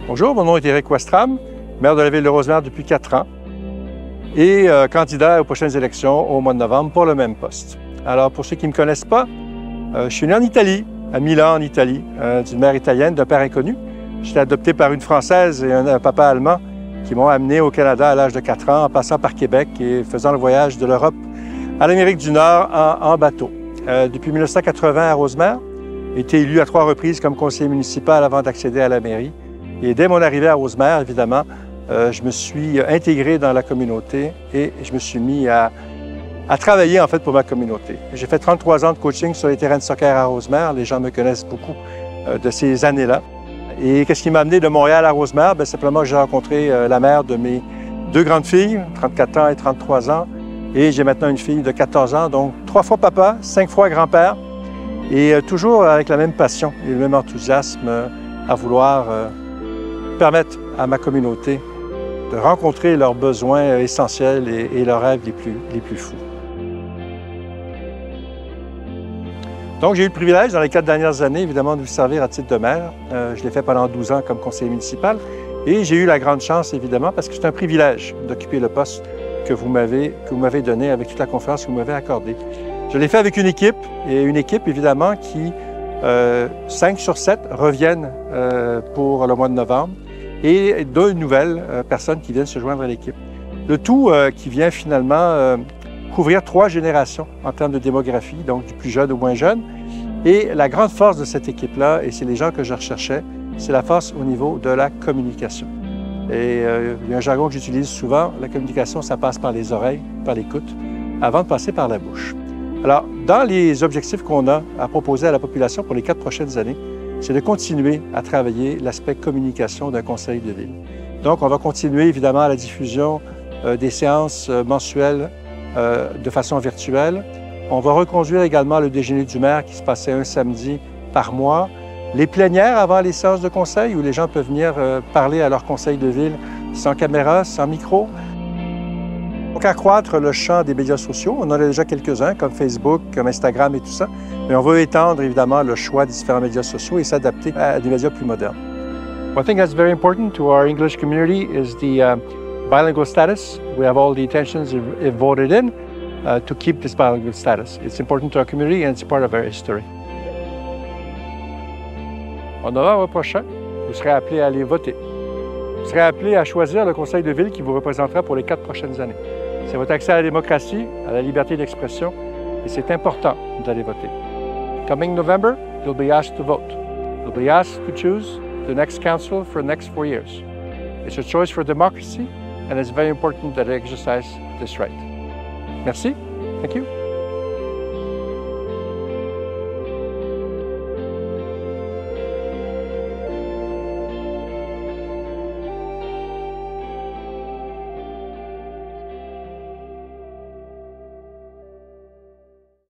Bonjour, mon nom est Éric Westram, maire de la ville de Rosemère depuis 4 ans et candidat aux prochaines élections au mois de novembre pour le même poste. Alors, pour ceux qui ne me connaissent pas, je suis né en Italie, à Milan, en Italie, d'une mère italienne, d'un père inconnu. J'étais adopté par une Française et un papa allemand qui m'ont amené au Canada à l'âge de 4 ans, en passant par Québec et faisant le voyage de l'Europe à l'Amérique du Nord en bateau. Depuis 1980 à Rosemère, j'ai été élu à 3 reprises comme conseiller municipal avant d'accéder à la mairie. Et dès mon arrivée à Rosemère, évidemment, je me suis intégré dans la communauté et je me suis mis à travailler en fait pour ma communauté. J'ai fait 33 ans de coaching sur les terrains de soccer à Rosemère. Les gens me connaissent beaucoup de ces années-là. Et qu'est-ce qui m'a amené de Montréal à Rosemère? Bien, simplement que j'ai rencontré la mère de mes 2 grandes filles, 34 ans et 33 ans. Et j'ai maintenant une fille de 14 ans, donc 3 fois papa, 5 fois grand-père. Et toujours avec la même passion et le même enthousiasme à vouloir permettre à ma communauté de rencontrer leurs besoins essentiels et leurs rêves les plus fous. Donc, j'ai eu le privilège, dans les 4 dernières années, évidemment, de vous servir à titre de maire. Je l'ai fait pendant 12 ans comme conseiller municipal et j'ai eu la grande chance, évidemment, parce que c'est un privilège d'occuper le poste que vous m'avez donné avec toute la confiance que vous m'avez accordée. Je l'ai fait avec une équipe, évidemment, qui, 5 sur 7, reviennent pour le mois de novembre et 2 nouvelles personnes qui viennent se joindre à l'équipe. Le tout qui vient finalement couvrir 3 générations en termes de démographie, donc du plus jeune au moins jeune. Et la grande force de cette équipe-là, et c'est les gens que je recherchais, c'est la force au niveau de la communication. Et il y a un jargon que j'utilise souvent, la communication, ça passe par les oreilles, par l'écoute, avant de passer par la bouche. Alors, dans les objectifs qu'on a à proposer à la population pour les 4 prochaines années, c'est de continuer à travailler l'aspect communication d'un conseil de ville. Donc, on va continuer évidemment la diffusion des séances mensuelles de façon virtuelle. On va reconduire également le déjeuner du maire qui se passait un samedi par mois. Les plénières avant les séances de conseil où les gens peuvent venir parler à leur conseil de ville sans caméra, sans micro. Donc, accroître le champ des médias sociaux. On en a déjà quelques-uns, comme Facebook, comme Instagram et tout ça. Mais on veut étendre, évidemment, le choix des différents médias sociaux et s'adapter à des médias plus modernes. One thing that's very important to our English community is the bilingual status. We have all the intentions voted in to keep this bilingual status. It's important to our community and it's part of our history. En novembre prochain, vous serez appelé à aller voter. Vous serez appelé à choisir le conseil de ville qui vous représentera pour les 4 prochaines années. C'est votre accès à la démocratie, à la liberté d'expression, et c'est important d'aller voter. Coming November, you'll be asked to vote. You'll be asked to choose the next council for the next 4 years. It's a choice for democracy, and it's very important that I exercise this right. Merci. Thank you.